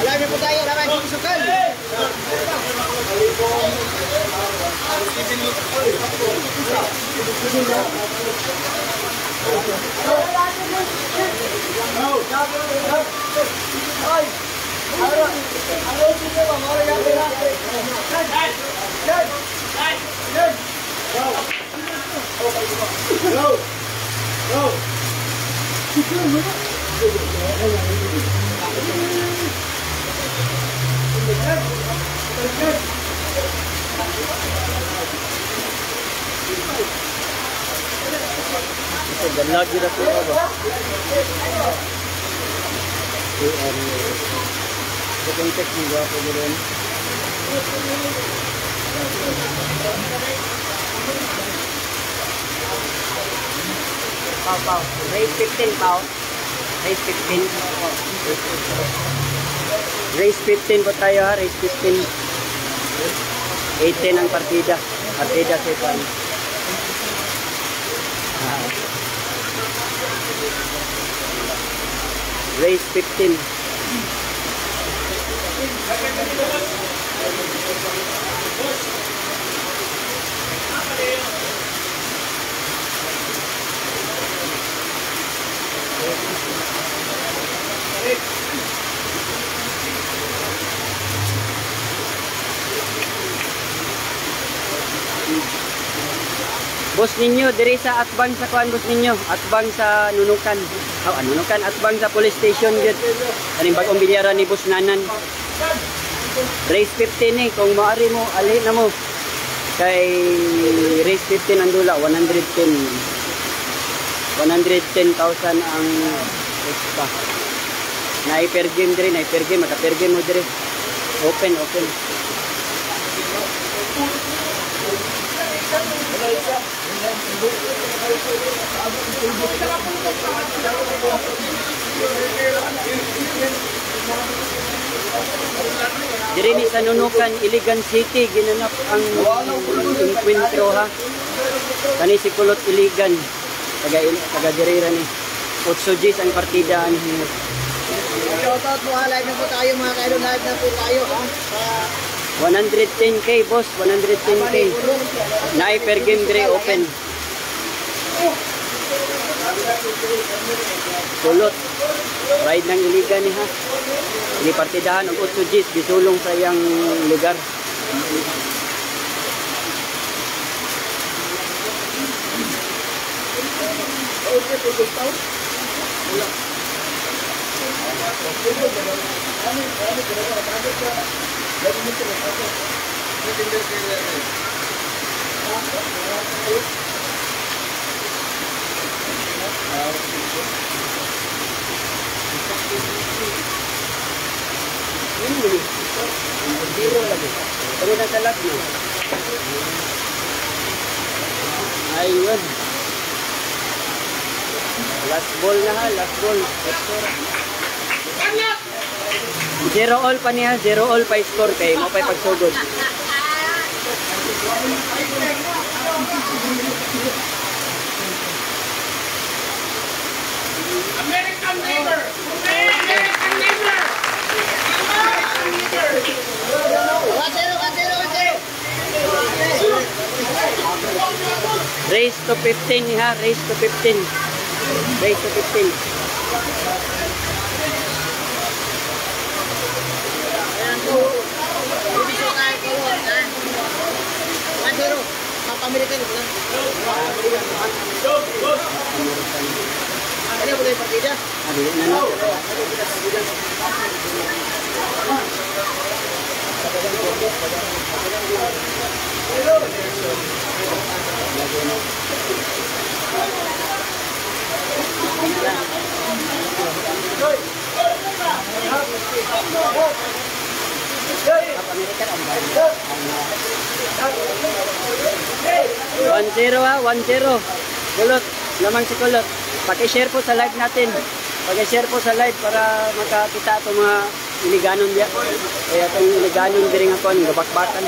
Alam niyo po tayo, laban yung sukal. Lagi na po ako. Sa context mo ba ako rin? Pau. Race 15, Pau. Race 15. Race 15 po tayo ha, race 15. 18 ang partida. Partida sa ipan. Race 15. Boss ninyo, diri sa atbang sa kuan boss ninyo, atbang sa Nunukan. Nunukan, atbang sa police station gyud. Kaning bag-ong bilyaran ni Boss Nanan. Race 15 ni, kung maari mo ali na mo. Kay race 15 ang dula 110,000 ang extra. Na per game diri, na per game, maka per game mo diri. Open. Diri ni sa Nunukan, Iligan City, ginanap ang encuentro ha. Kani si Kulot Iligan, taga diri ra ni. 8 Gs ang partida ani. Shoutout mo, live na po tayo mga kaidol, live na po tayo ha. 110k boss, 110k. Na per game diri open. Kulot. Ride ng Iligan ni ha. Ini partidahan og 8 Gs gisulong sa iyang lugar. Zero lagi. Pero na salat mo. Ayun. Last ball na ha, last ball. 0 all pa niya, 0 all pa score kay mo pa pagsugod. American neighbor! American neighbor! Race to 15 ha, race to 15. Race to 15. American ito lang. Ano mo yung partida? 1-0 ha, 1-0. Kulot, lamang si Kulot. Paki-share po sa live natin. Paki-share po sa live para makakita itong mga iliganon diya. Kaya itong iliganon diri nga kon gabakbakan.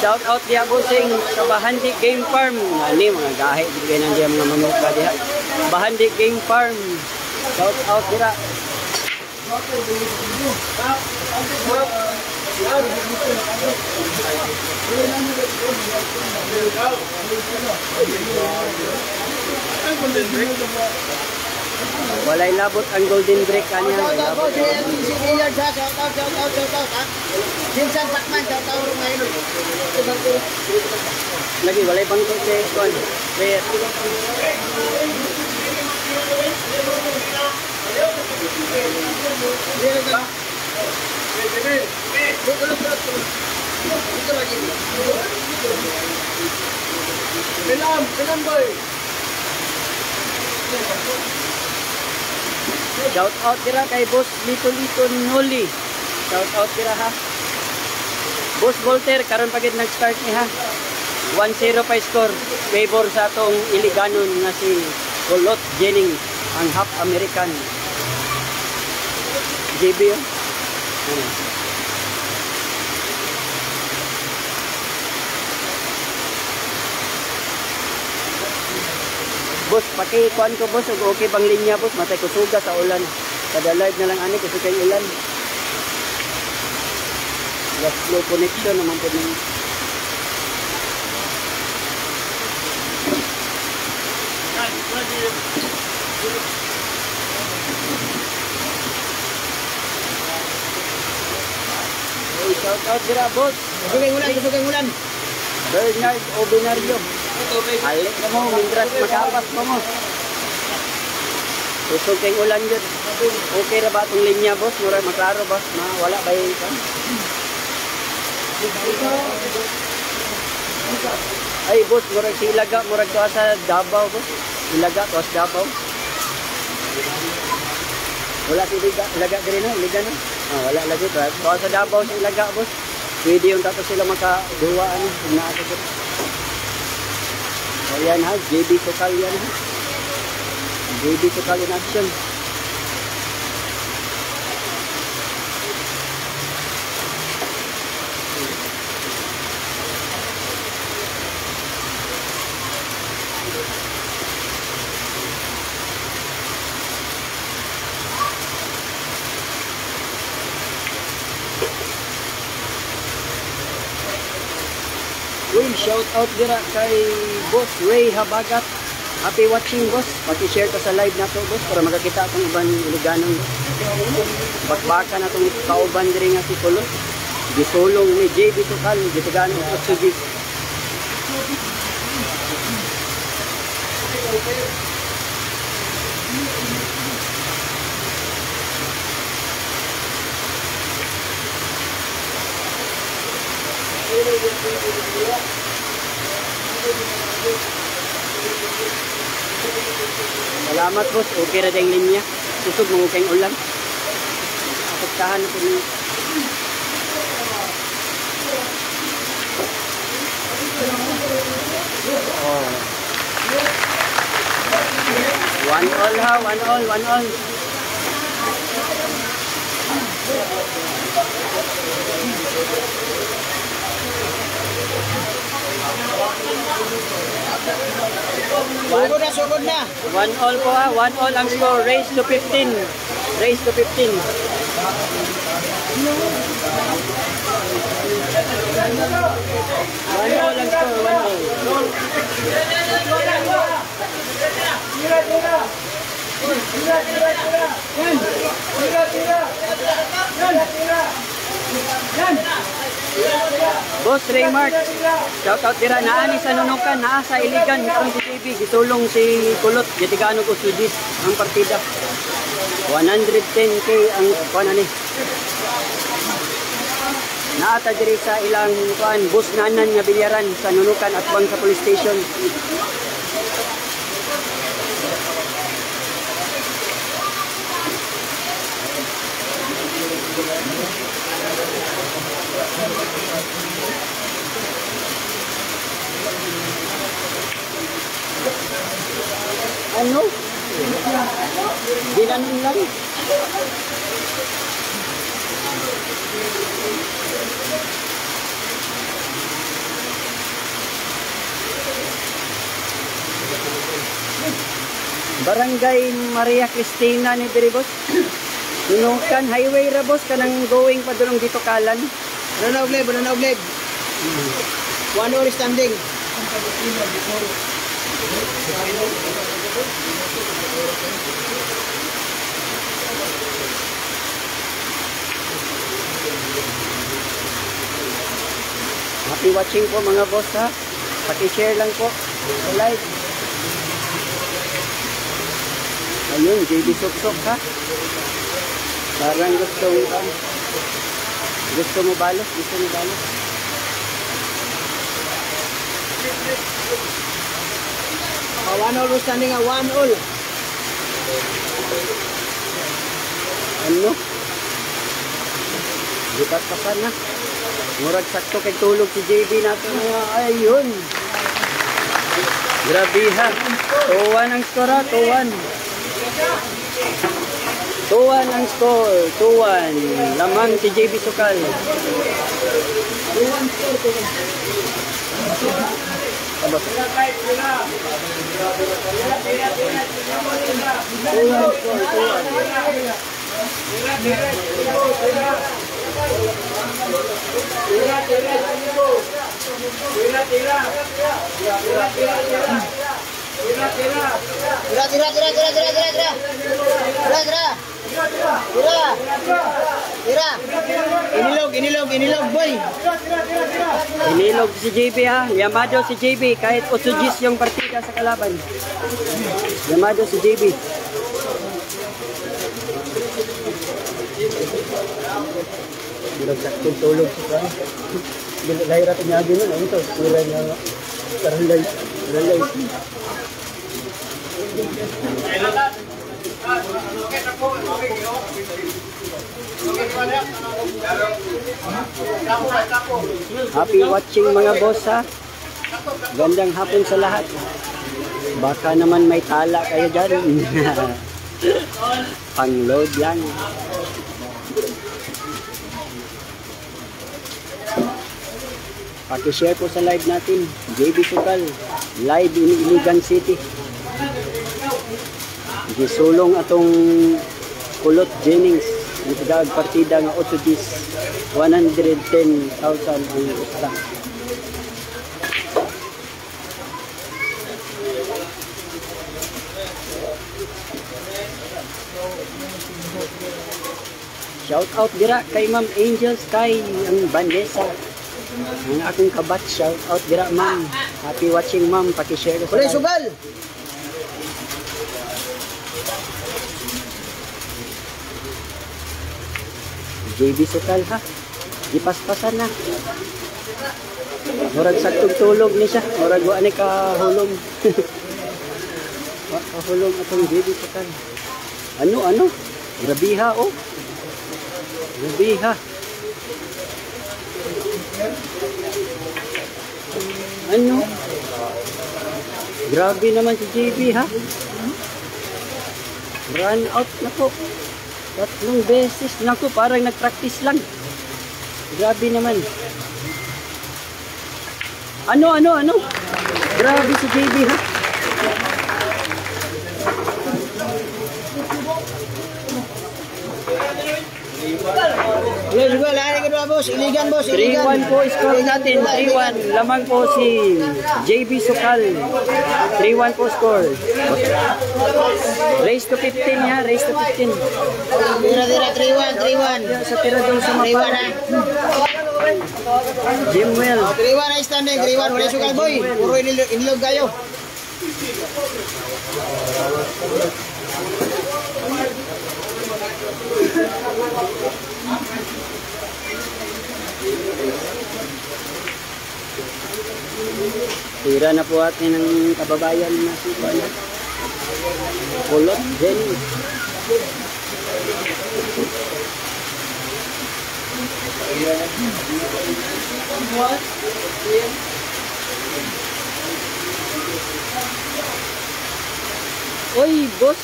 Shout out diya busing sa Bahandi Game Farm. Ani mga gahe di nang diya mga manuka diha. Bahandi Game Farm. Shout out dira. Walay labot ang golden break kanya. Shout out po si LTC Billiards ha. Shout out ha. Jinsan Sakman, shout out rin ngayon. Lagi walay bangko si kon. Player. Bilam boy. Shout out dira kay Boss Lito Noli. Shout out dira ha. Boss Volter karon pagid nag-start ni ha. 1-0 pa score. Favor sa atong iliganon nga si Kulot Jennings, ang half American. JB yun. Boss, paki-kuan ko boss, okay bang linya boss, matay ko suga sa ulan. Kada live na lang ani kasi kay ulan. Gas slow connection naman po ninyo. Hey, shout out dira boss. Kusugay ulan. Bernard Obinario. Alik ka mo, mindras makapas pa mo. Kusog kayong ulan yun. Okay na ba itong linya boss? Mura maklaro ba? Wala ba yung ito? Ay boss, murag si Ilaga, murag to sa Davao boss. Ilaga to sa Davao. Wala si Ilaga din na, Ilaga na. Wala lagi to. To sa Davao si Ilaga boss. Pwede yung tato sila makaduwaan kung naato ko. Ayan ha, JB Sokal yan ha. JB Sokal in action. Uy, shout out dira kay Boss Ray Habagat. Happy watching boss. Paki-share ka sa live na to boss para makakita akong ibang iliganon boss. Bakbaka na itong kauban diri nga si Kulot. Gisulong ni JB Sokal, gitagano ko sugi. Salamat boss, okay na dahil linya. Susog mo kayong ulan. Apektahan na po niyo. Oh. 1-1 ha, 1-1. Sugod na. 1-1 po ha, 1-1 ang score. Race to 15. Race to 15. 1-1 ang score, 1-1. Boss Raymart, shoutout dira naani sa Nunukan, naa sa Iligan, itong si JB, gisulong si Kulot, gitigano ko Sudis ang partida. 110k ang kuan ani. Naata diri sa ilang kuan, Boss Nanan nga bilyaran sa Nunukan at bang sa police station. ganun lang. Barangay Maria Cristina ni Biribos. Nunukan highway ra boss kanang going pa dulong dito kalan. Banana ugleb, banana ugleb. 1 hour standing. Happy watching po mga boss ha. Paki-share lang po sa live. Ayun, JB Sok-Sok ha. Parang gusto mo balos, gusto mo balos. One all standing, 1 all. Ano? Lipat pa pa na. Murag sakto kay tulog si JB nato nga. Ayun. Grabe ha. 2-1 ang score ha. 2-1. 2-1 ang score. 2-1. Lamang si JB Sukal. 2-1 score. 2-1. Tapos. 2-1 score. 2-1. Inilog boy. Inilog si JB ha. Yamado si JB kahit 8 Gs yung partida sa kalaban. Yamado si JB. Bilang saktong tulog siya. Lahirap niya din nun. Ito, pura niya. Karalay. Karalay. Happy watching mga boss ha. Gandang hapon sa lahat. Baka naman may tala kayo dyan. Pang-load lang. Paki-share po sa live natin. JB Sukal, live in Iligan City. Gisulong atong Kulot Jennings. Nagdag partida nga 8 Gs. 110,000 ang usta. Shout out dira kay Ma'am Angel Sky ang Bandesa. Ang akong kabat, shout out dira ma'am. Happy watching ma'am, paki-share ko sa Kulay live. sugal. JB Sukal ha. Ipaspasan na. Murag saktong tulog ni siya. Murag wa ni kahulong. Kahulong atong JB Sukal. Ano? Grabiha oh. Grabiha. Ano? Grabe naman si JB ha. Run out na po. 3 beses na ko, parang nag-practice lang. Grabe naman. Ano? Grabe si JB ha. Kulay sugal, lari ka doon boss. Iligan boss, iligan. 3-1 po score natin. 3-1. Lamang po si JB Sukal. 3-1 po score. Race to 15 ha. Race to 15. Tira, 3-1. Sa tira daw sa mapa. 3-1 ha. Jimwell. 3-1 na standing, 3-1. Kulay sugal boy. Puro inilog kayo. Tira na po atin ng kababayan na si Kulot Jenny. Oy, boss.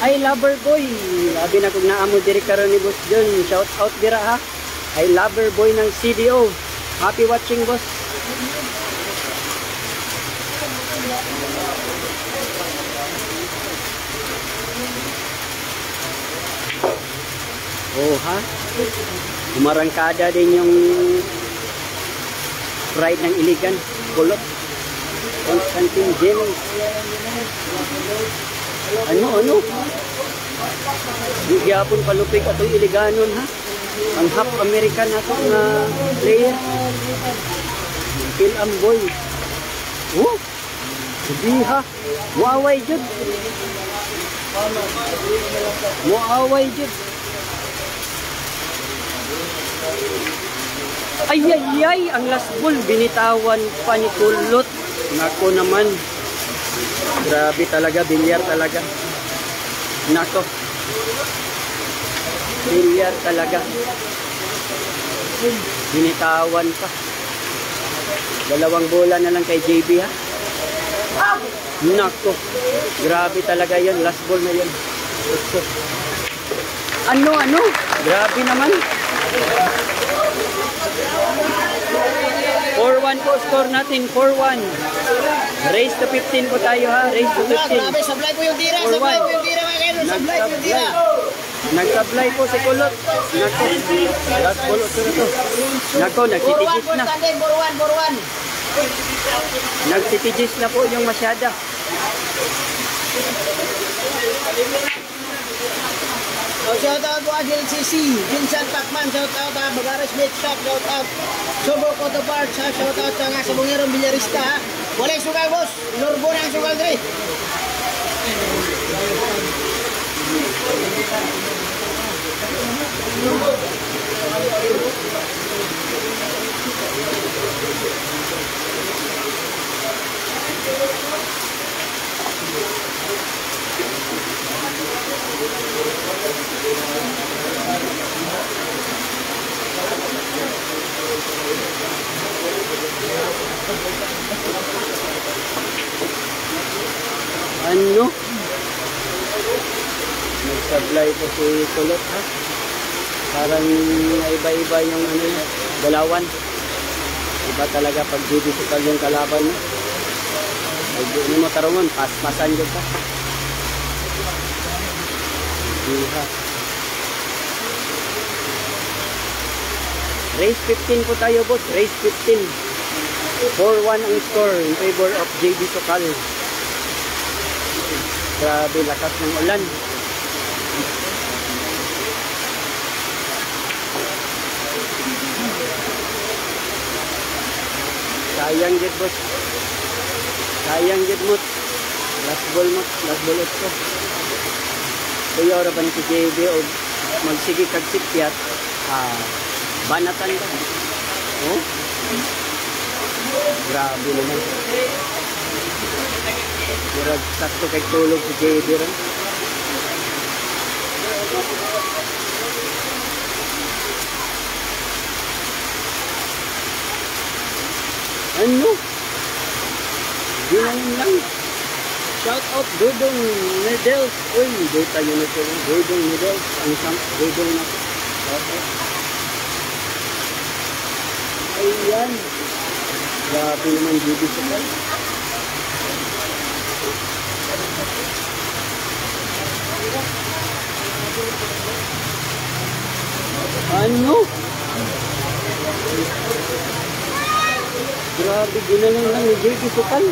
Ay, lover boy. Labi na kung naamo diri karon ni Boss John. Shout out dira ha. Ay, lover boy ng CDO. Happy watching, boss. Oh, ha? Umarangkada din yung ride ng Iligan. Kulot. Constantine James. Ano? Di gyapon palupig atong Iliganon, ha? Ang half American ato nga player. Phil Amboy. Oh! Sabi ha. Muaway jud. Muaway jud. Ay, ang last ball binitawan pa ni Kulot. Nako naman. Grabe talaga, bilyar talaga. Nako. Bilyar talaga. Binitawan pa. 2 bola na lang kay JB ha. Nako. Grabe talaga 'yon, last ball na 'yon. Ano? Grabe naman. 4-1 po score natin, 4-1. Race to 15 po tayo ha, race to 15. Grabe, sablay po yung tira, sablay po yung tira mga kaidol, sablay po yung tira. Nagsablay po si Kulot. Nako, last ball ito na to. Nako, nagsitigis na. 4-1. Nagsitigis na po yung masyada. Shout out po Agil CC, Vincent Pacman, shout out ha, Bagares Beach Shop, shout out Sobo Coto Parts ha, shout out sa nga sa Bungerong Villarista ha. Wala yung sugal boss, Lorbo na ang sugal dre. Ano? Nagsablay po si Kulot ha. Parang iba-iba yung ano yun, galawan. Iba talaga pag difficult yung kalaban mo. Ay, di mo tarungon, pas-pasan dyan ka. Diha. Race 15 po tayo boss, race 15. 4-1 ang score in favor of JB Sokal. Grabe, lakas ng ulan. Sayang gid boss. Sayang gid mo. Last ball out ko. Kuya ora ba ni si JB o magsige kag sikyat. Banatan ka. Oh? Grabe naman. Murag sakto kay tulog si JB ron. Ano? Ginangin lang. Shout out Dudong Noodles. Uy, doon tayo na ito. Dudong Noodles. Ang isang Dudong na. Okay. Ayan. Grabe naman JB Sokal. Ano? Grabe, ginalang lang ni JB Sokal.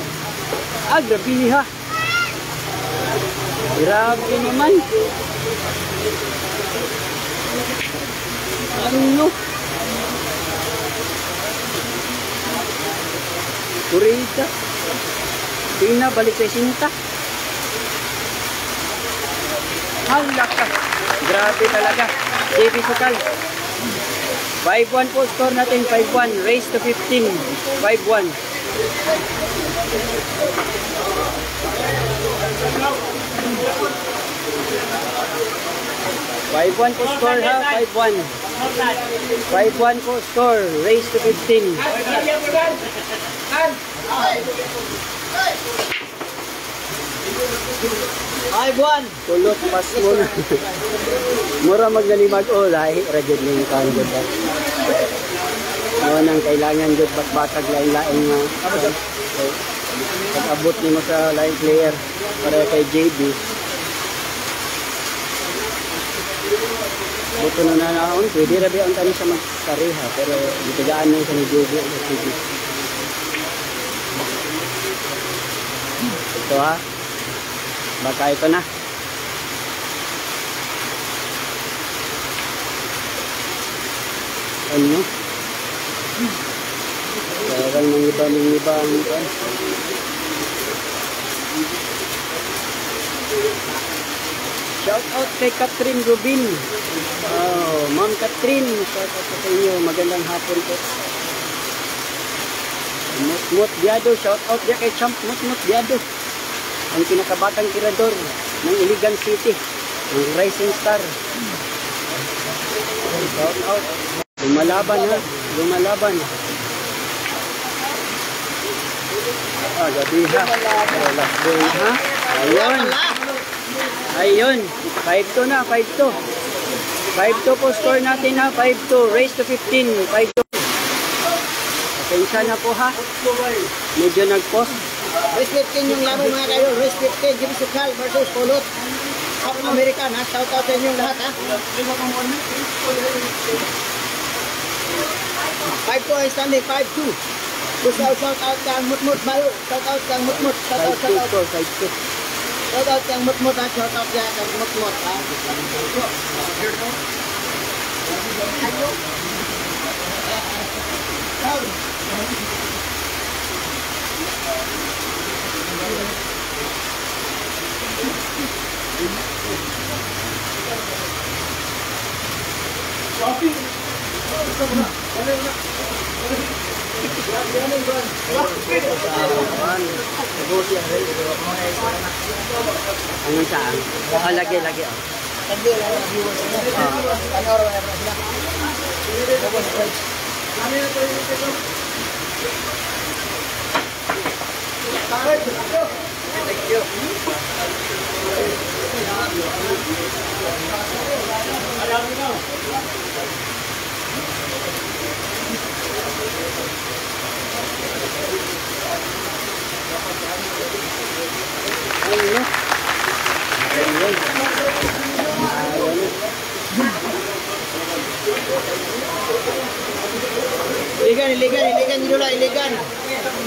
Grabe ha. Grabe naman. Ano? Kurita. Tina, balik sa sinta. Hala ka. Grabe talaga. JB Sokal. 5-1 po score natin. 5-1. Race to 15. 5-1. 5-1 po score ha. 5-1. 5-1 po score. Race to 15. 5-1. Kulot pas mo na. Mura magnalimag o lahi ra jud ning kan jud. Mo nang kailangan jud bakbatag lain-lain nga. Pag-abot nimo sa lain player para kay JB. Buto na naon, pwede ra ba ang tani sa magkareha pero gitagaan na sa ni JB at JB. Ito ha. Baka ito na. Ano? Parang nangiba ang ito. Shout out kay Catherine Rubin. Oh, Ma'am Catherine, shout out sa inyo. Magandang hapon po. Mutmut Biado, shout out dia kay Champ Mutmut Biado. Ang pinakabatang tirador ng Iligan City, ng Rising Star. Shout out. Lumalaban ha, lumalaban. Gabi ha. Last day ha. Ayun. Ayun. 5-2 na, 5-2. 5-2 po score natin ha, 5-2. Race to 15, 5-2. Pasensya na po ha. Medyo nag-post. Race 15 yung laban mga kayo. Race 15, Jimmy Sukal versus Kulot. South American ha. Shout out sa inyong lahat ha. 5-2 ay standing, 5-2. Gusto shout out kang Mutmut Bayo. Shout out kang Mutmut. Shout out, shout out. 5-2. Shout out kang Mutmut ha. Shout out kang Mutmut ha. Ano saan? Ah, lagi. Hindi lang ang viewers nila. Panoro na ba sila? Thank you. Ayun. Ayun. Iligan nyo lang, iligan.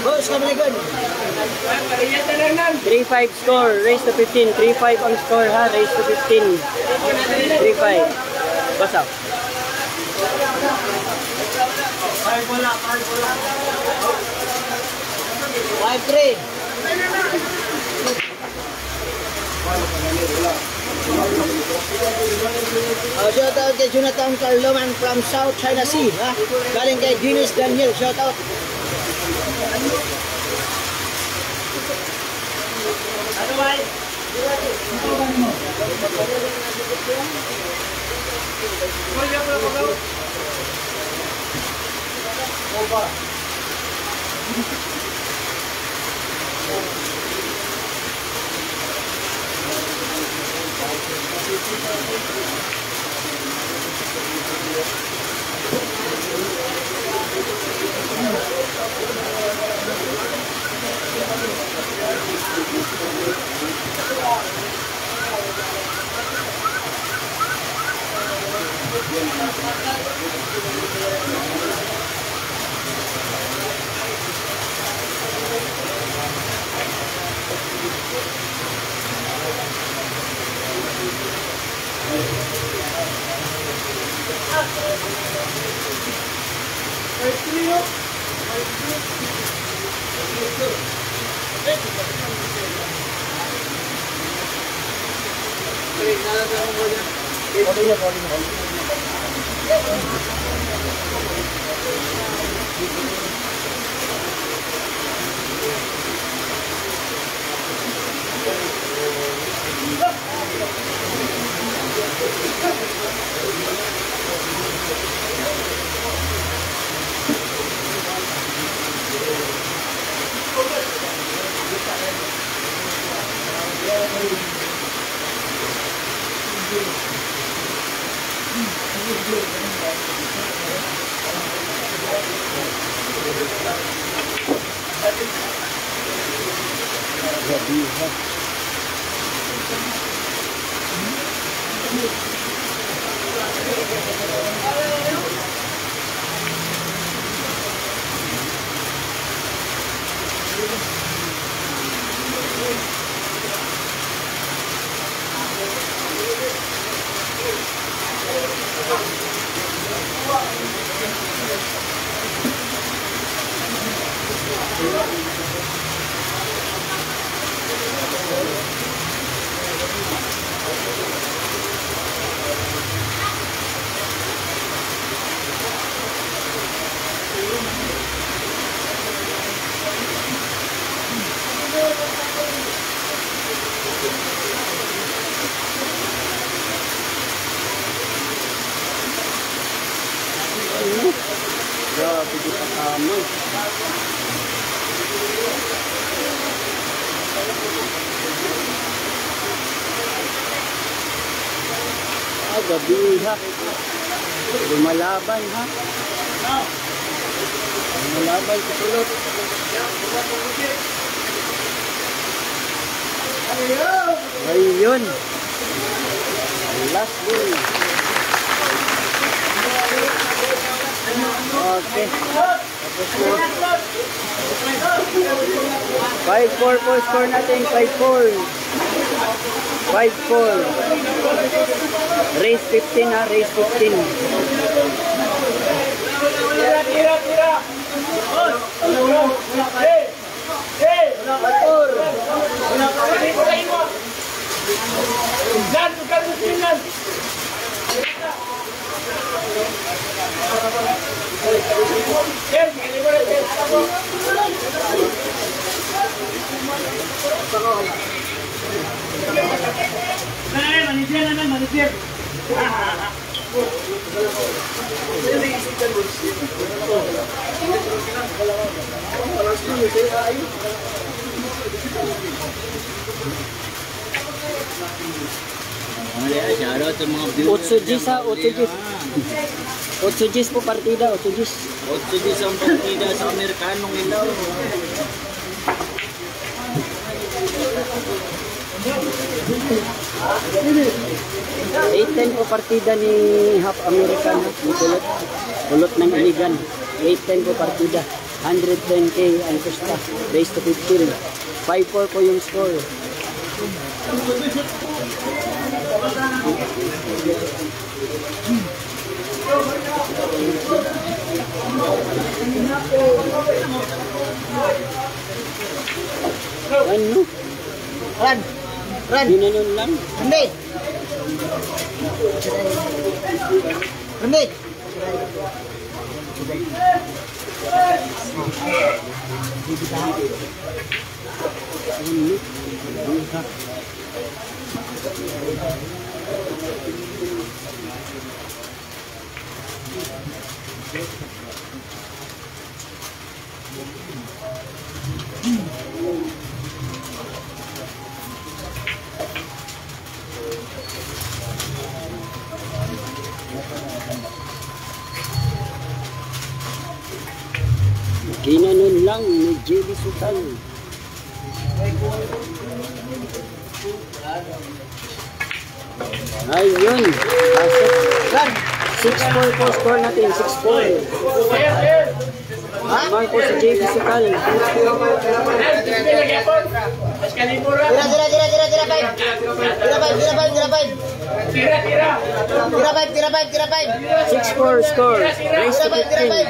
Boss, kami ligan. 3-5 score, race to 15. 3-5 ang score ha, race to 15. 3-5. Basta. 5-3. Shout out kay Jonathan Carloman from South China Sea. Ha? Galing kay Guinness Daniel. Shout out. Ano ba? Grabe di pa kamo. Gabi ha. Lumalaban ha. Lumalaban sa sulot. Ayun. Last goal. Okay. Tapos po. 5-4 po score natin. 5-4. 5-4. Race 15 ha. Race 15. Tira. Hey. Motor. Yan, bukan musliman. Manager. Shoutout sa mga viewers. 8 Gs ha. 8 Gs. 8 Gs po partida. 8 Gs. 8 Gs ang partida sa Amerikanong ilaw. po partida ni Half American ha. Kulot ng Iligan. 8-10 po partida. 110k ang kusta. Race to 15. 5-4 po yung score. Ano? Run. Ginanon lang. Run. Ginanon lang ni JB Sutal. Ayun. Pasok. 6-4 po score natin. 6-4. Naman po si JB Sutal. Tira 6-4 score. Race to 15.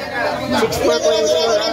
6-4 po yung score.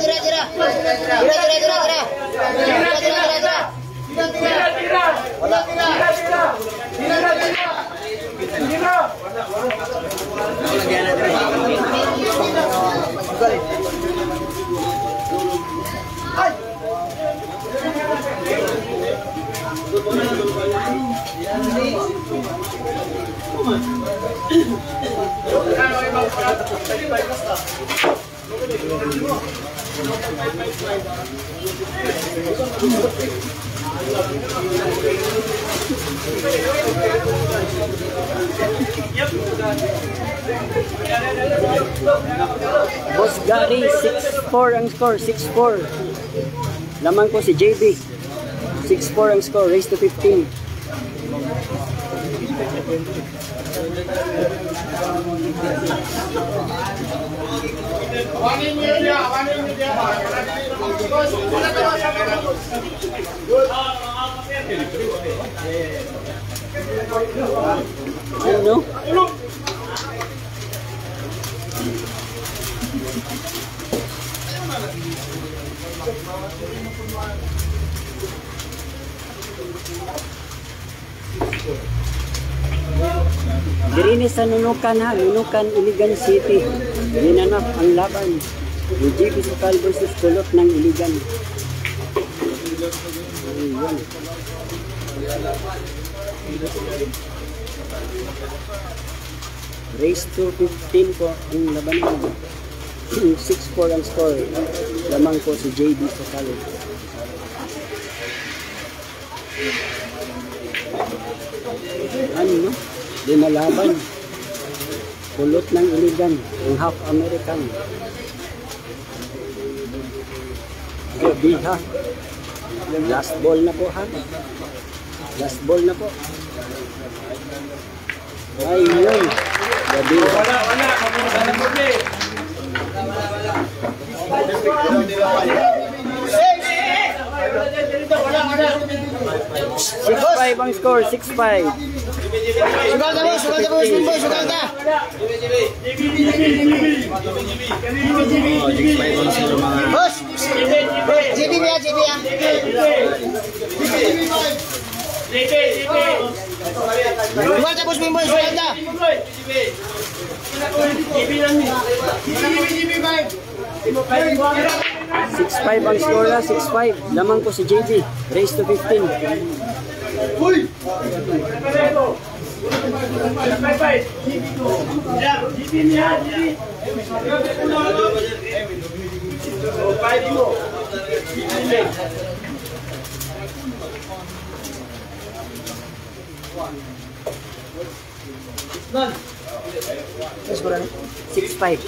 Boss Gary, 6-4 ang score, 6-4. Lamang ko si JB. 6-4 ang score, race to 15. Ano? Diri ni sa Nunukan ha, Nunukan, Iligan City. Ginanap ang laban ni JB Sukal versus Kulot ng Iligan. Ayun. Race to 15 po ang labanan. 6-4 ang score. Lamang po si JB Sukal. Ano no? Di malaban. Kulot ng Iligan, ang half American. Gabi ha. Last ball na po ha. Last ball na po. Ayun. Gabi ha. Six five ang score, 6-5. Sugal na boss, sugal na boss, sugal na. Boss, JB ya, JB ya. Sugal na boss, Mimboy, sugal na. 6-5 ang score na, 6-5. Lamang ko si JB. Race to 15. Yes, brother. 6-5.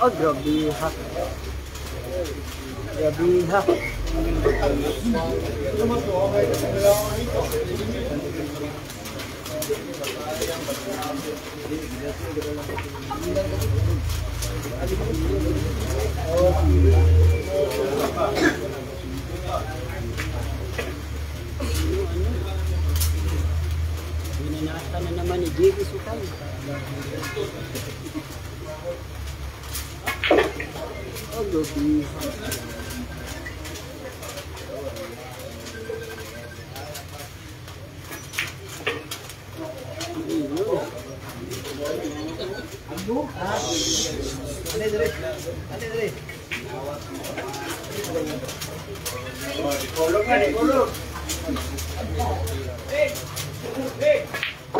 Oh, grabe ha. Grabe ha. Binanata na naman ni JB Sukal. Oh, grabe ha.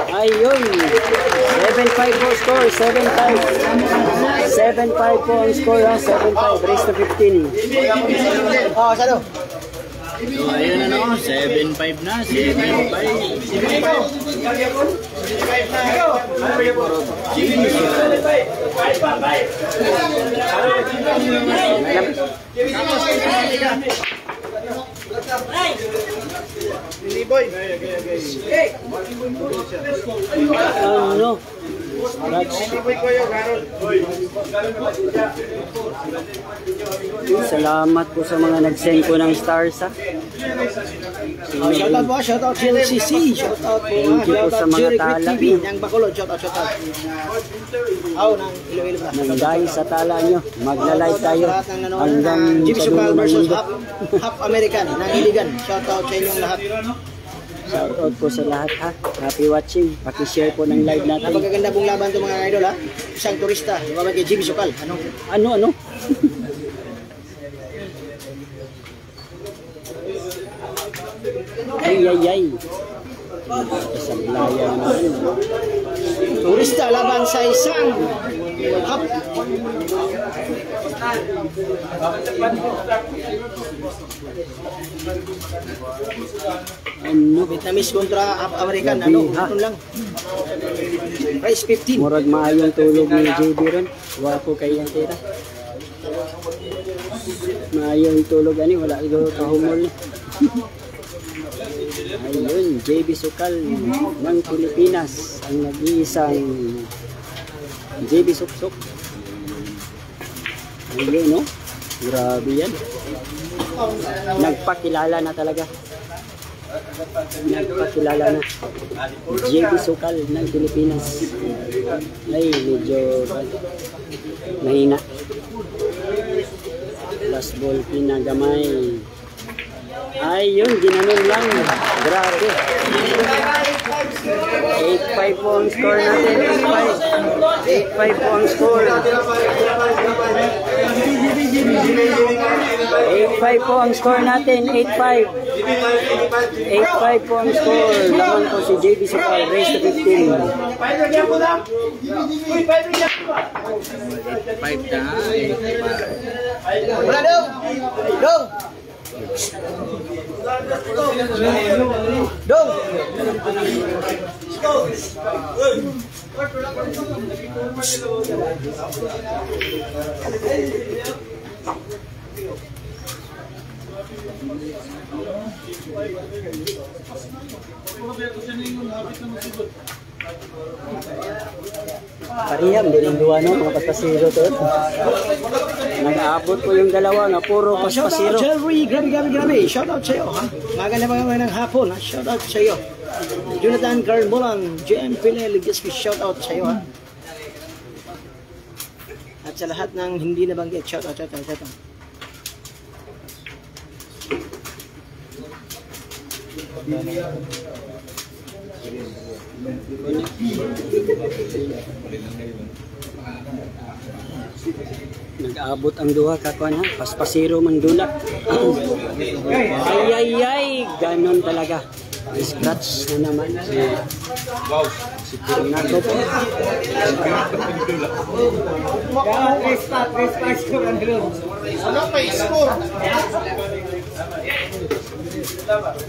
Ayun, 7-5 po score, 7-5. 7-5 po ang score ha, 7-5, race to 15. Oh, sado. So, ayun ano, 7-5 na, 7-5. Ano? Salamat po sa mga nag-send po ng stars ha. Shoutout po, shoutout LCC, shoutout po, Thank you po sa shoutout mga Jerry tala TV, niyo. ng Bacolod, shoutout. Ng Iloilo ba? Nang dahil sa tala nyo, magla-live tayo Lahat ng nanonood hanggang ng Jimmy sa Sukal dulo ng versus mundo. Half American ng Iligan. Shoutout sa inyong lahat. Shoutout po sa lahat ha. Happy watching. Paki-share po ng live natin. Napakaganda pong laban ito mga idol ha. Isang turista, lumabang kay Jimmy Sukal. Ano? Ay. Sablaya naman. Turista laban sa isang half. Ano? Vietnamese kontra half American. Ito lang. Price 15. Murag maayong tulog ni JB ron. Wapo kayo ang tira. Maayong tulog ani, wala ko kahumol ni. Ayun, JB Sukal ng Pilipinas, ang nag-iisang JB Suksok. Ayun, no? Grabe yan. Nagpakilala na talaga. Nagpakilala na. JB Sukal ng Pilipinas. Ay, medyo mahina. Last ball pinagamay. Ayun, ginanon lang. Grabe. 8-5 po ang score natin. 8-5 po ang score. 8-5 po ang score natin. 8-5. 8-5 po ang score. Laman po si JB Sukal. Race to 15. 5 na. Wala dong. Dong. Pariham din ang duwa no, mga paspasiro to. Nag-aabot po yung dalawa nga puro paspasiro. Shoutout Jerry, grabe. Shoutout sa iyo ha. Maganda mga ng hapon ha. Shoutout sa iyo. Jonathan Carbolan, JM Pile, Ligaspi, shoutout sa iyo ha. At sa lahat ng hindi nabanggit, shoutout. Nag-aabot ang duha kakuan ha, paspasiro man dula. Ay, ganon talaga. Scratch na naman. Wow. Nako po.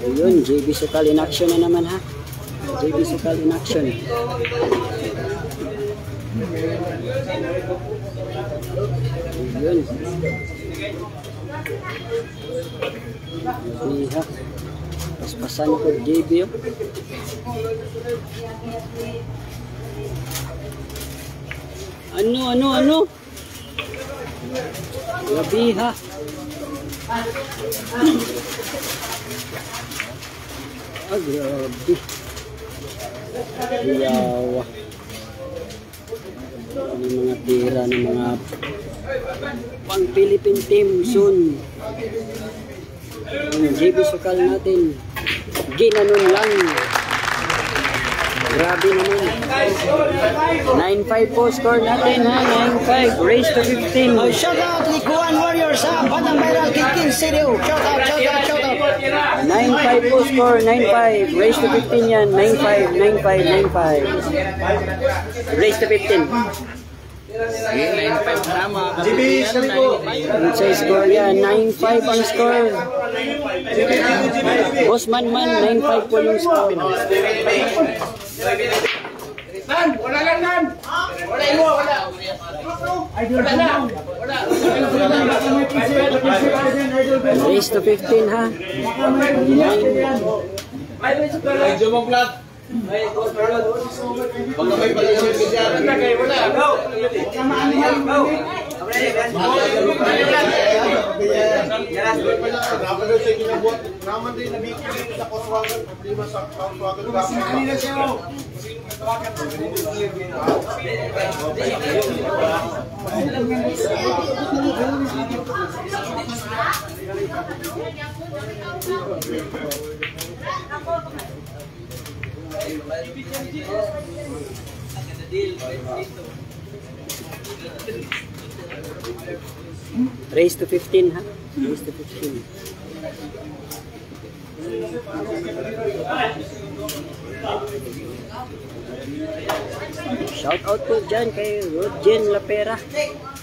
Ayun, JB Sukal in action na naman ha. JB Sukal in action. Ayun. Iha. Paspasan ko JB yun. Ano? Grabe ha. Grabe. Yawa. Ano mga tira ng mga pang Philippine team soon. Ang JB Sukal natin. Ginanon lang. Grabe naman. 9-5 po score natin ha. 9-5. Race to 15. Shoutout Likuan Warriors ha. Batang Viral Kikin Studio. Shoutout. 9-5 po score. 9-5. Race to 15 yan. 9-5. Race to 15. 9-5 na mga Ang sa score yan. 9-5 ang score. Boss man, 9-5 po yung score. Wala lang nan. Wala. Race to 15 ha. Naman din nabikil dito sa Volkswagen, problema sa Volkswagen. Raise to 15 ha? Raise to 15. Shout out po dyan kay Rodjen Lapera.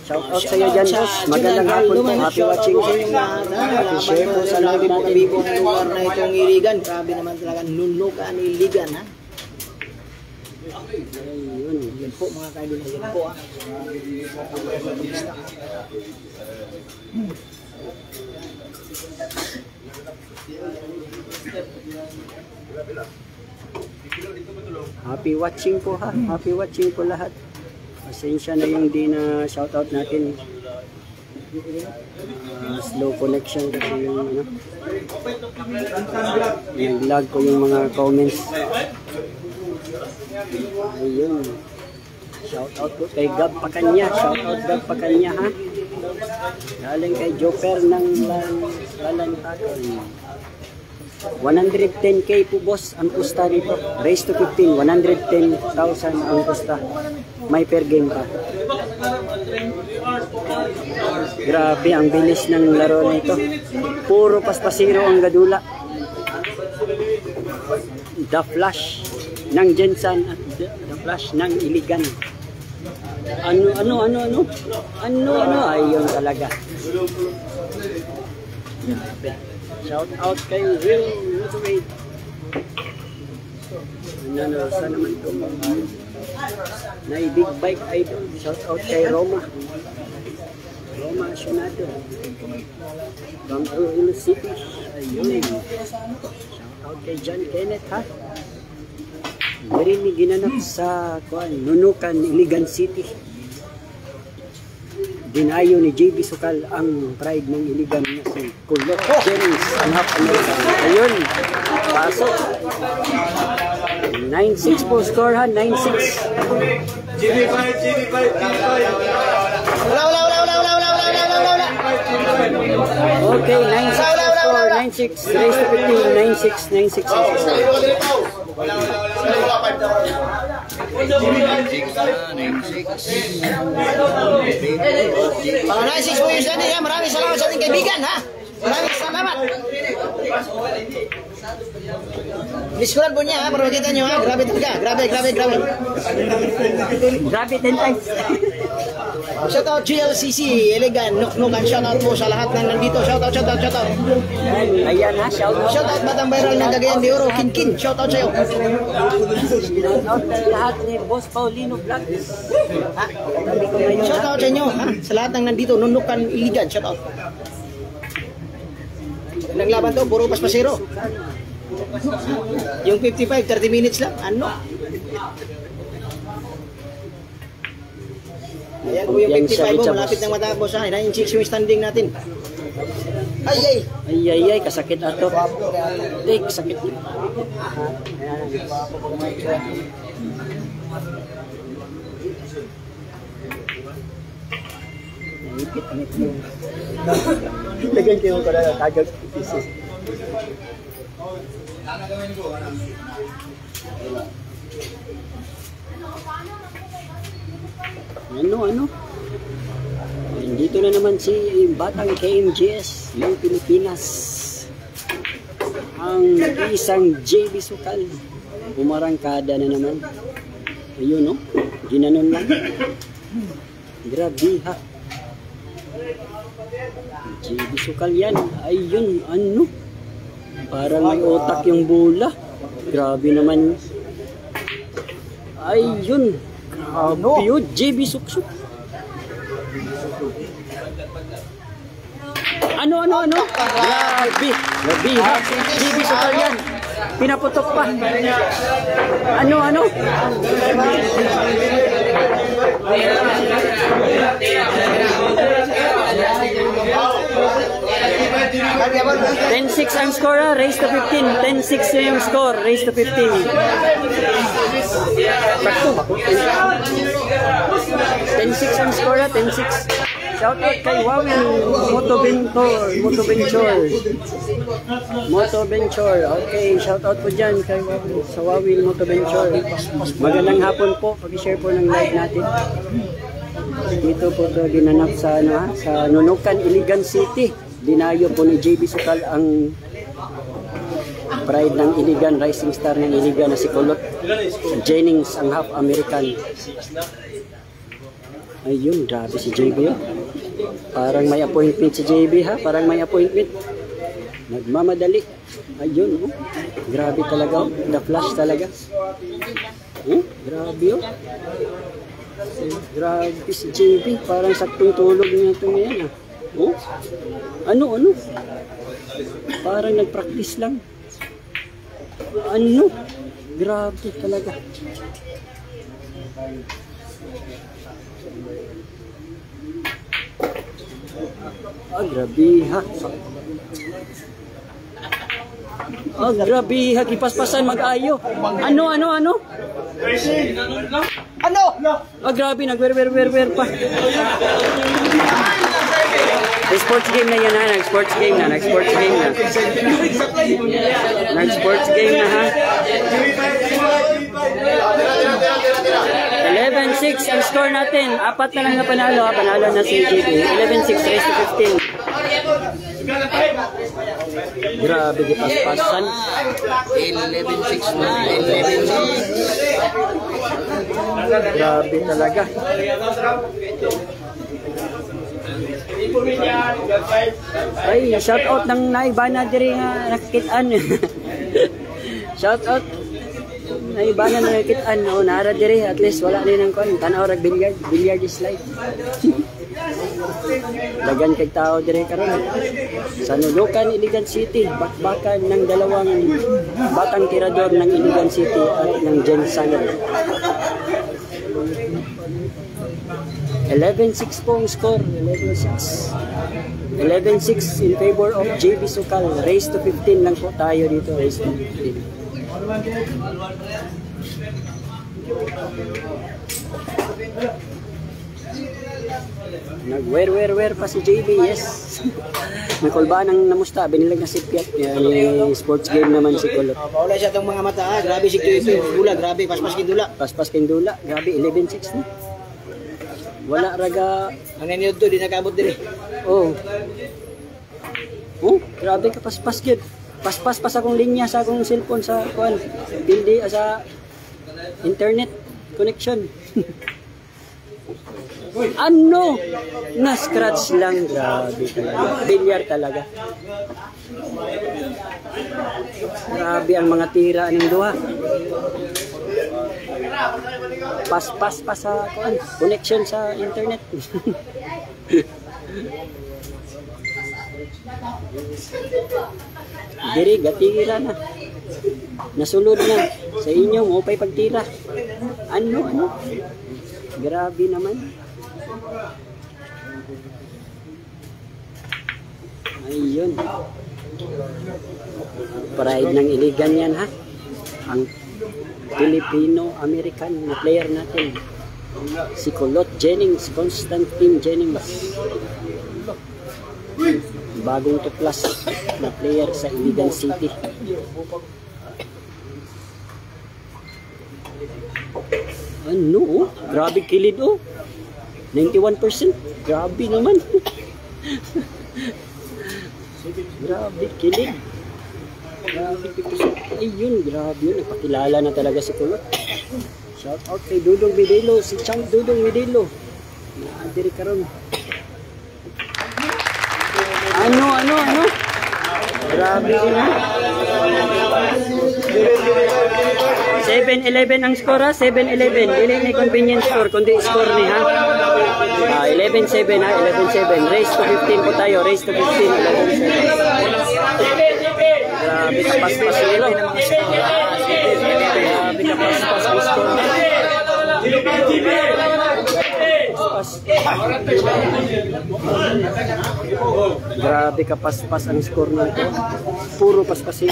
Shout out sa iyo dyan, boss. Magandang hapon po. Happy watching sa inyo lahat. Happy share po sa lahat ng kabibo ng lugar na itong Iligan. Grabe naman talaga nunukan Iligan ha. Ayun. Yan po mga kaibigan. Yan po ha. Happy watching po ha. Happy watching po lahat. Pasensya na yung di na shoutout natin. Slow connection kasi yung ano. Nag-lag ko yung mga comments. Ayun. Shoutout po kay Gab Pakanya. Shoutout Gab Pakanya ha. Galing kay Joper ng Lalantagan. 110k po boss ang pusta dito. Raise to 15, 110,000 ang pusta. May per game pa. Grabe ang bilis ng laro na ito. Puro paspasiro ang gadula. The Flash ng Jensen at The Flash ng Iligan. Ano ayun talaga. Shout out kay Will Motivate. Saan naman ito? Big Bike Idol. Shout out kay Roma Asionado from Iloilo City. Ayun. Shout out kay John Kenneth ha. Marini ginanap sa Nunukan, Iligan City. Dinayo ni JB Sukal ang pride ng Iligan na si Kulot Jennings, ang half American. Ayun, pasok. 9-6 po score ha, 9-6. Okay, 9-6 score, 9-6. Raise to 15, 9-6. Mga 9-6 po yung study ha. Maraming salamat sa ating kaibigan ha. Maraming salamat. Niskulan po niya ha, para makita nyo ha. Grabe talaga. Grabe. Grabe 10 times. Shout out GLCC, Iligan, Nuknukan. Shout out po sa lahat ng nandito. Shout out. Ayan ha, shout out. Shout out Batang Viral ng Cagayan de Oro, Kinkin. Shout out sa'yo. Shout out sa lahat ni Boss Paulino Vlog. Shout out sa inyo ha. Sa lahat ng nandito, Nunukan, Iligan. Shout out. Ilang laban to, puro paspasero. Yung 55, 30 minutes lang. Ano? Ayan po yung 55 po, malapit nang matapos ha. 9-6 yung standing natin. Ay, kasakit ato. Kasakit. Ipit mo. Lagyan kayo ko na tagag pieces. Ano? Dito na naman si Batang KMGS ng Pilipinas. Ang isang JB Sukal. Umarangkada na naman. Ayun no? Ginanon lang. Grabe ha. JB Sukal yan. Ayun, ano? Parang may otak yung bola. Grabe naman. Ayun. Grabe yun. JB Suksuk. Ano? Grabe ha. JB Sukal yan. Pinaputok pa. Ano? 10-6 ang score ha, raise to 15. 10-6 na yung score, raise to 15. Sakto ba? 10-6 ang score ha, 10-6. Shout out kay Wawin Motoventure. Okay, shout out po dyan kay Wawin sa Wawin Motoventure. Magandang hapon po, pag-share po ng live natin. Dito po ito ginanap sa, sa Nunukan, Iligan City. Dinayo po ni JB Sukal ang pride ng Iligan, rising star ng Iligan na si Kulot Jennings, ang half American. Ayun, grabe si JB oh. Parang may appointment si JB ha, parang may appointment. Nagmamadali. Ayun oh. Grabe talaga oh, the flash talaga. Grabe oh. Grabe si JB, parang saktong tulog niya ito ngayon ah. Oh? Ano? Parang nag-practice lang. Ano? Grabe talaga. Grabe ha. Grabe ha, kipaspasan mag-ayo. Ano? Grabe, nag-wer pa. Sports game na yan ha, nag-sports game na. Nag-sports game na ha. 11-6 ang score natin. 4 na lang na panalo ha. Panalo na si JB. 11-6 race to 15. Grabe di paspasan. 11-6 na. 11-6. Grabe talaga. Ay, shout out ng naibana diri nga nakikitaan. Shout out naibana na nakikitaan. O nara diri, at least wala din ang kon. Tanaw rag billiard. Billiard is life. Dagan kay tao diri karon. Sa Nunukan, Iligan City, bakbakan ng dalawang batang tirador ng Iligan City at ng Jensen. 11-6 po ang score. 11-6 in favor of JB Sukal. Race to 15 lang po tayo dito. Race to 15. Nag-wear pa si JB, yes. Nakulbaan ng namusta, binilag na si Piat. Yan, sports game naman si Kulot. Paula siya itong mga mata ha. Grabe si Dula, grabe, paspas kindula. Paspas kindula, grabe, 11-6 na. Wala raga. Ang naniyod to, di nakabot diri. Oh, grabe ka paspas gid. Paspas pa sa akong linya sa akong cellphone sa kuan. Hindi sa internet connection. Ano? Na-scratch lang. Grabe talaga. Bilyar talaga. Grabe ang mga tira ng duha. Pas pa sa connection sa internet. Diri, gatira na. Nasulod na. Sa inyo, mo pa'y pagtira. Ano? Grabe naman. Ayun. Pride ng Iligan yan ha. Ang Filipino-American na player natin. Si Kulot Jennings, Constantine Jennings. Bagong tuklas na player sa Iligan City. Ano? Grabe kilid oh. 91%. Grabe naman. Grabe kilid. Grabe kilid. Ayun, grabe yun. Nagpakilala na talaga si Kulot. Shout out kay Dudong Midelo. Si Chang Dudong Midelo. Naadiri karon. Ano? Grabe yun ha. 7-11 ang score ha. 7-11. Dili may convenience score, kundi score ni ha. 11-7 ha. 11-7. Race to 15 po tayo. Race to 15. 11-7. Grabe kapaspas nila. Grabe kapaspas ang score. Grabe kapaspas ang score natin. Puro paspasin.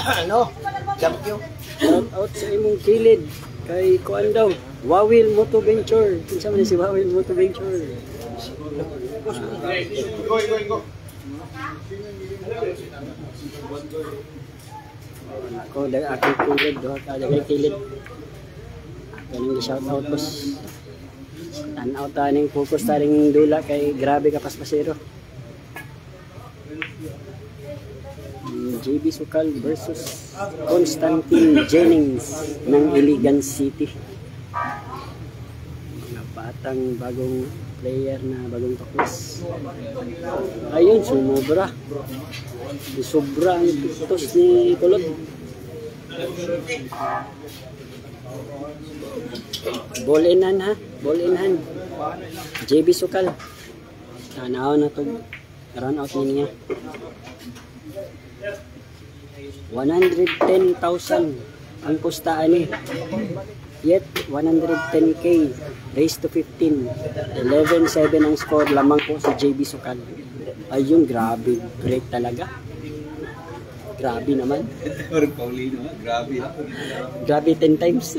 Ano? Champion. Shout out sa imong kilid kay kuan daw Wawil Moto Venture. Kinsa man si Wawil Moto Venture? Go. Ako dag akong kilid do ka dagay kilid. Kaning shout out boss. Tan-aw taning focus taning dula kay grabe ka paspasero. JB Sukal versus Constantine Jennings ng Iligan City. Mga batang bagong player na bagong takos. Ayun, sumobra. Sobra ang pitos ni Kulot. Ball in hand ha, ball in hand. JB Sukal. Tanaw na to. Run out niya. 110,000 ang pustaan ni. Yet 110k raised to 15. 11-7 ang score lamang po sa JB Sukal. Ayun, grabe break talaga. Grabe naman. Grabe 10 times.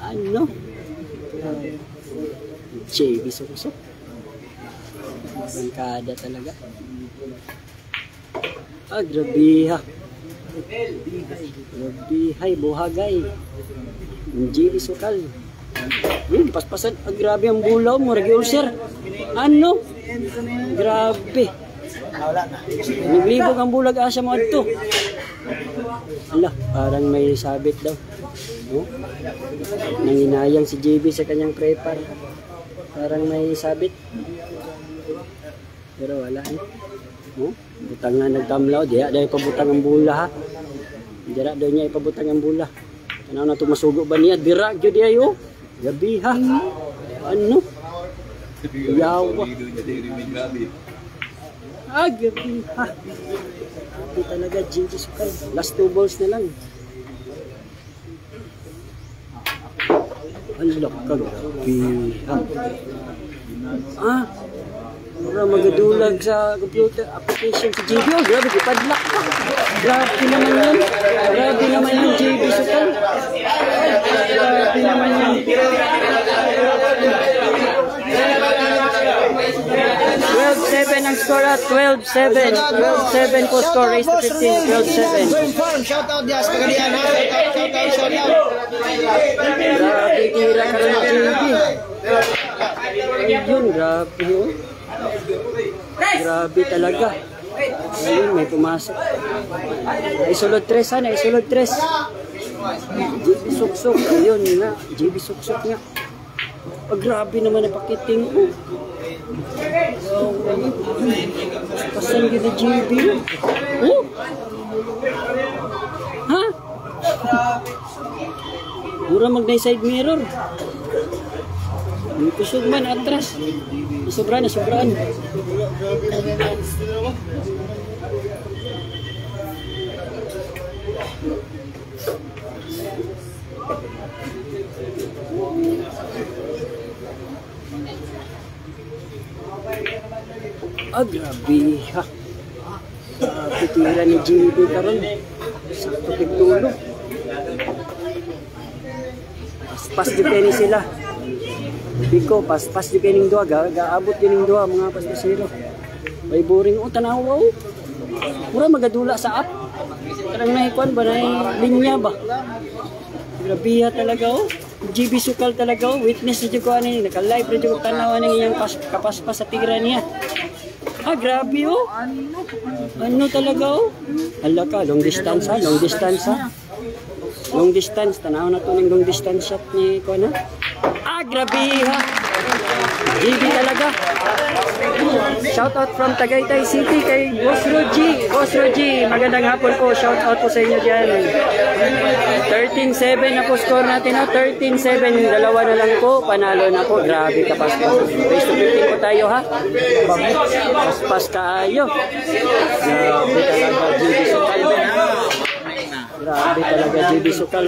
Ano? JB Sukal. Bangkada talaga. Grabe ha. Grabe, hay, buhagay. JB Sukal. Paspasan, grabe ang bulaw mo, ragi ulcer. Ano? Grabe. Naglibog ang bulag asa mo adto. Ala, parang may sabit daw. No? Nanginayang si JB sa kanyang prepar. Parang may sabit. Pero wala eh. No? Butang nga nagtamlaw, diya dahil ipabutang ang bula ha. Dira daw niya ipabutang ang bula. Ano na masugo ba niya? Dira, dyan diya yo. Gabi ha. Ano? Yawa. Gabi ha. Gabi talaga, JB Sukal. Last 2 balls na lang. Alak ka, gabi ha. Para magadulag sa computer application sa JB. Oh, grabe, ipadlock pa. Grabe naman yan. Grabe naman yung JB Sukal. Grabe naman yan. 12-7 ang score at 12-7. 12-7 po score. Race to 15. 12-7. Shout out Dias Pagadian ha. Shout out. Grabe, tira ka ng JB. Ayun, grabe oh. Grabe talaga. Ayun, may pumasok. Naisulod 3 ha, naisulod 3. JB Suksok. Ayun nga, JB Suksok nga. Grabe naman ang pakiting. Pasan yun na JB. Oh? Ha? Mura mag-side mirror. May kusog man atras. Nasobraan. Grabe ha. Pitira ni JB karon. Sakto pigtulog. Pas dipeni sila. Biko, pas dipeni ning duha, gaabot din ning duha mga paspasero. May boring tanaw wow. Mura magadula sa app. Karang nahikuan ba na linya ba? Grabe talaga oh. JB Sukal talaga oh. Witness na ko ani, naka-live ra jud tanaw ning iyang kapaspas sa tira niya. Grabe oh. Ano talaga oh. Hala ka, long distance ha. Long distance, tanaw na to ng long distance shot ni ko na. Grabe ha. JB talaga. Shout out from Tagaytay City kay Boss Roji. Boss Roji, magandang hapon po. Shout out po sa inyo diyan. 13-7 na po score natin. 13-7, dalawa na lang po. Panalo na po. Grabe ka paspas. Race to 15 po tayo ha. Paspas kaayo. Grabe talaga GB Sukal. Grabe talaga GB Sukal.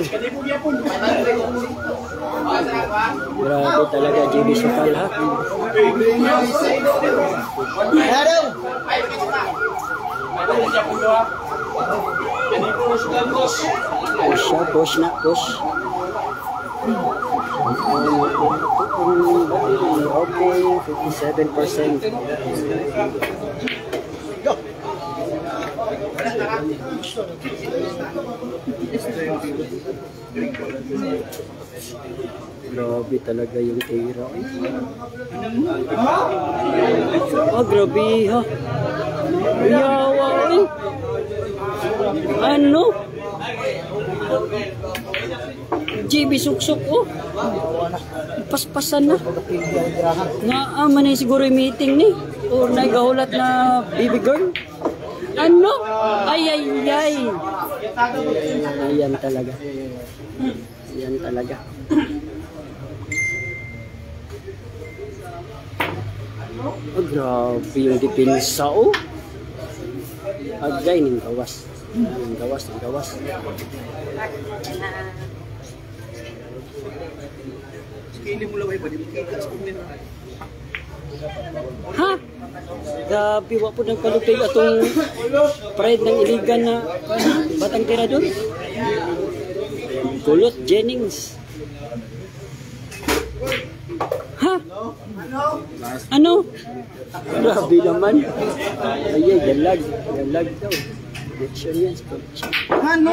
Grabe talaga GB Sukal ha. Push na, push. Okay, 57%. Grabe talaga yung tira. Oh, grabe ha. Yawa eh. Ano? JB suksok oh. Paspasan na. Naaman na siguro yung meeting ni. O nagahulat na baby girl. Ano? Ay. Ayan talaga. Ayan talaga. Oh, grabe yung depensa oh. Agay ng gawas. Ng gawas. Ha? Grabe, wa po nagpalupig atong pride ng iligan na batang tirador. Kulot Jennings. Ha? Ano? Grabe naman. Ay, dalag daw. Election yan. Ano?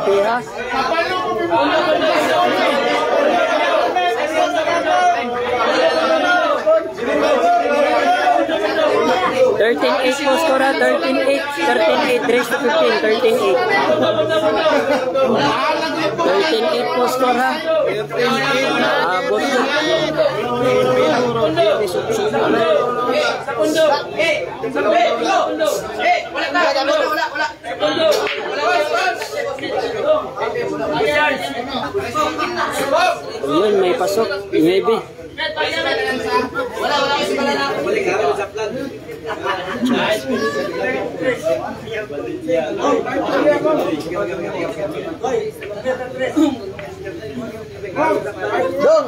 Piha. 13-8 po score, 13-8 race to 15, 13-8 po score ha. Abot po. Yun, may pasok, maybe. Dong.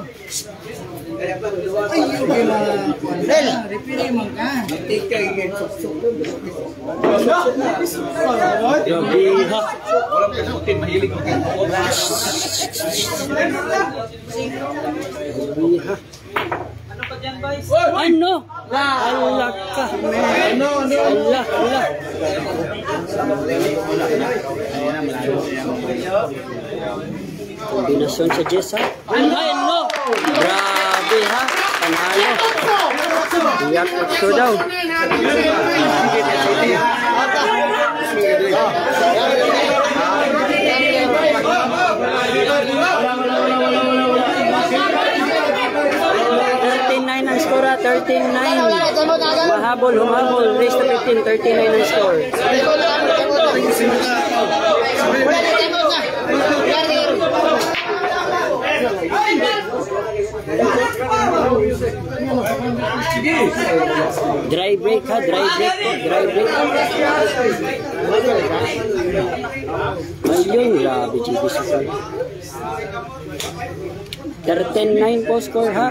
Ano? Allah ka. Allah. Kombinasyon sa Jessa. Ano? Grabe ha. Panalo. Iyak ito daw. 39 ang score, 39. Humabol, race to 15, 39 ang score. Dry break ha, dry break. Ayun, grabe GB Sukal. 13-9 po score ha.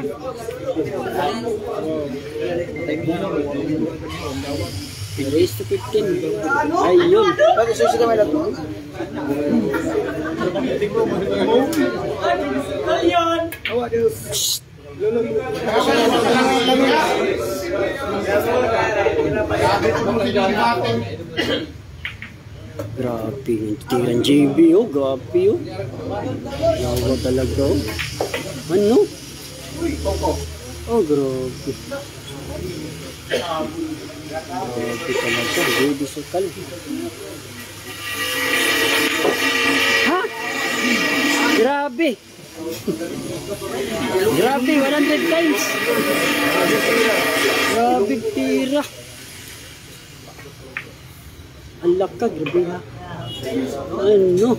Race to 15. Ayun. Bakit susi ka may lato? Grabe yung tiran JB oh, grabe oh. Yawa talaga oh. Ano? Oh, grabe. Grabe talaga, JB Sukal. Ha? Grabe. Grabe, 100 times. Grabe tira. Ang laka, grabe ha. Ano?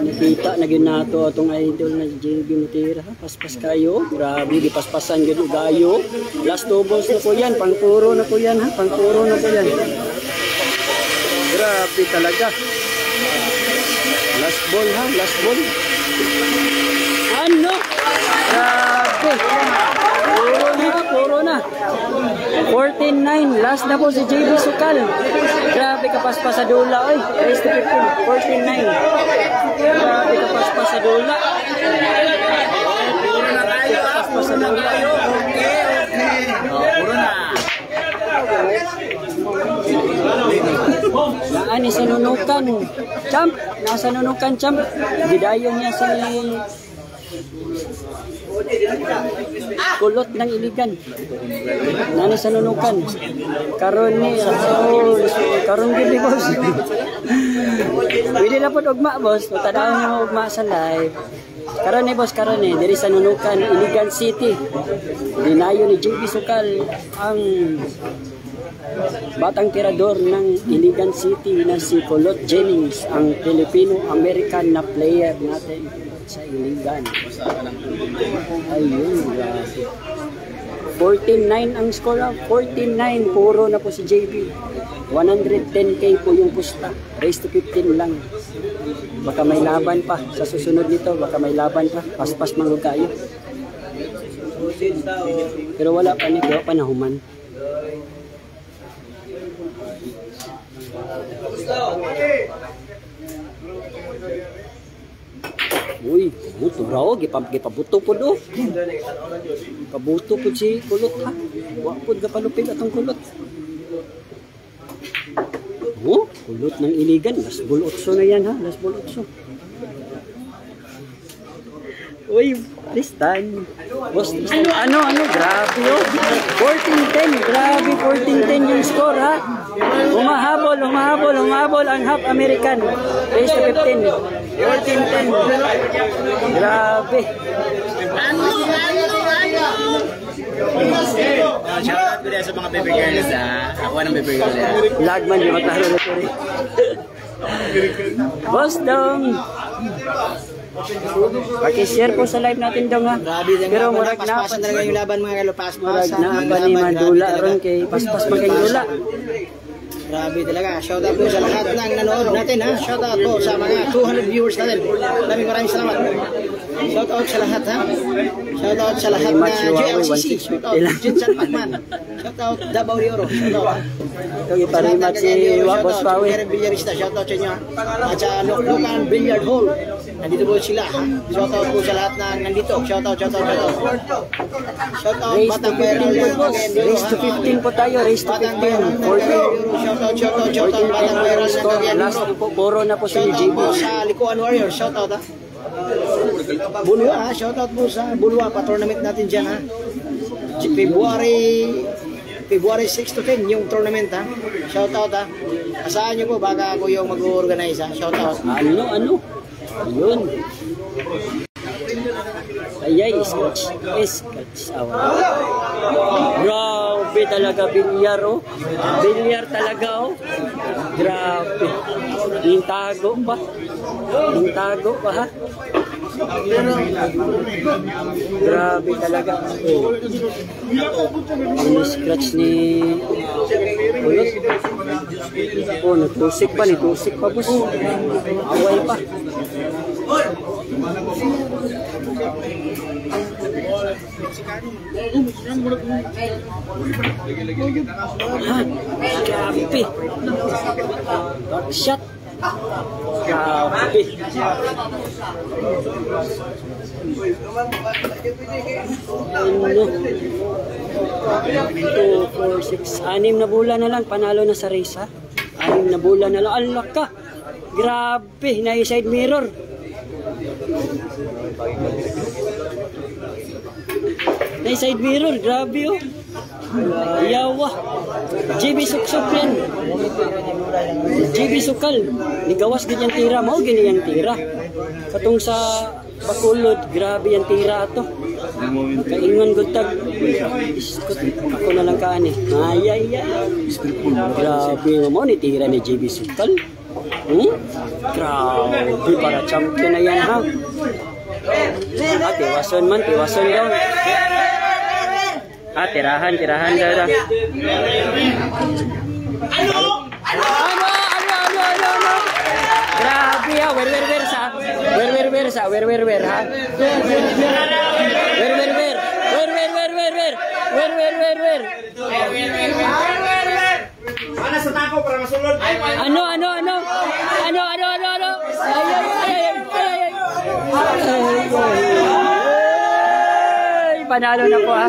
Nakita na yun nato atong idol na JB Mutira. Paspas kayo. Grabe, dipaspasan yun gayo. Last doubles na po yan. Pangpuro na po yan ha. Pangpuro na po yan. Grabe talaga. Last ball ha. Last ball. Ano? Grabe. Puro na. 14-9. Last na po si JB Sukal. Grabe kapaspas sa dula. Oy, race to 15. 14-9. Grabe kapaspas sa dula. Kapaspas sa dula. Puro na. Naan ni sa nunukan. Champ. Nasa nunukan, champ. Gidayon niya si kulot ng iligan. Nani sa nunukan. Karon ni karon gid boss. Pwede na po ugma boss. Tadaan niyo ugma sa live. Karon ni boss, karon ni diri sa nunukan, Iligan City. Dinayo ni JB Sukal ang batang tirador ng Iligan City na si Kulot Jennings, ang Filipino-American na player natin sa Iligan. Ayun, grabe. 14-9 ang score. 14-9, puro na po si JB. 110k po yung pusta. Race to 15 lang. Baka may laban pa sa susunod nito. Baka may laban pa. Paspas manghug kayo. Pero wala pa ni kaya panahuman. Uy, buto raw, gipabuto po do. Pabuto po si Kulot ha. Wapod ka palupig atong Kulot. Oh, Kulot ng Iligan. Last ball 8 na yan ha. Last ball 8. Uy, Tristan. Boss Tristan. Ano, grabe oh. 14-10. Grabe, 14-10 yung score ha. Humahabol ang half American. Race to 15. 14-10. Grabe. Shoutout ko rin sa mga baby girls ha. Ako ng baby girls ha. Lagman yung maklaro na ito rin. Boss Dong. Paki-share po sa live natin dong ha. Pero murag na paspasan talaga yung laban mga kalupas. murag na pa ni Mandula ron kay paspas magkayula. Grabe talaga. Shoutout po sa lahat ng nanood natin ha. Shoutout po sa mga 200 viewers natin. Maraming salamat. Shoutout sa lahat ha. Shoutout sa lahat na JLCC. Shoutout Jinsan Pacman. Shoutout Davao de Oro. Shoutout. Ito iparimat si Boss Pawi. Billarista. Shoutout sa inyo ha. At sa Loklokan Billiard Hall. Nandito po sila ha. Shoutout po sa lahat na nandito. Shoutout. Shoutout Batang Viral. Race to 15 po tayo. Race to 15. 14 Batang Viral. last po, puro na po si JB. Sa Likuan Warriors, shoutout ha. Bulwa ha, shoutout po sa Bulwa, pa-tournament natin dyan ha. February 6 to 10 yung tournament ha. Shoutout ha. Asahan nyo po, baka ako yung mag-organize ha. Shoutout. Ano? Ayun. Ayay, scratch. Grabe talaga bilyar oh. Bilyar talaga oh. Grabe. Yung tago pa ha. Grabe talaga. Ang scratch ni Kulot. Oh, natusik pa boss. Away pa. Grabe. Shot. Grabe. Ano? 2, 4, 6. 6 na bulan na lang. Panalo na sa race ha. 6 na bulan na lang. Alak ka. Grabe. Na-side mirror. Na-side mirror. Grabe oh. Yawa. JB Suksok yan. JB Sukal. Nigawas din yung tira. Mao gini yung tira. Katong sa Bakulod, grabe yung tira ato. Kaingon gutag. Iskot, ako na lang kaan eh. Ay. Grabe mo ni tira ni JB Sukal. Grabe, para champion na yan ha. Tiwason daw. Tirahan daw. Ano? Grabe ha, wer ha. Mana sa tako para masulod? Ano? Ay, panalo na po ha.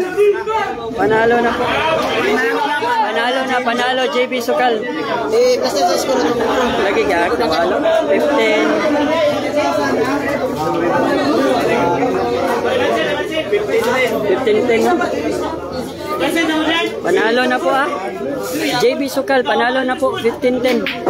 Panalo JB Sukal. Basta sa score na ito. Lagi gag, nawalo. 15-10 na. Panalo na po ha. JB Sukal, panalo na po. 15-10.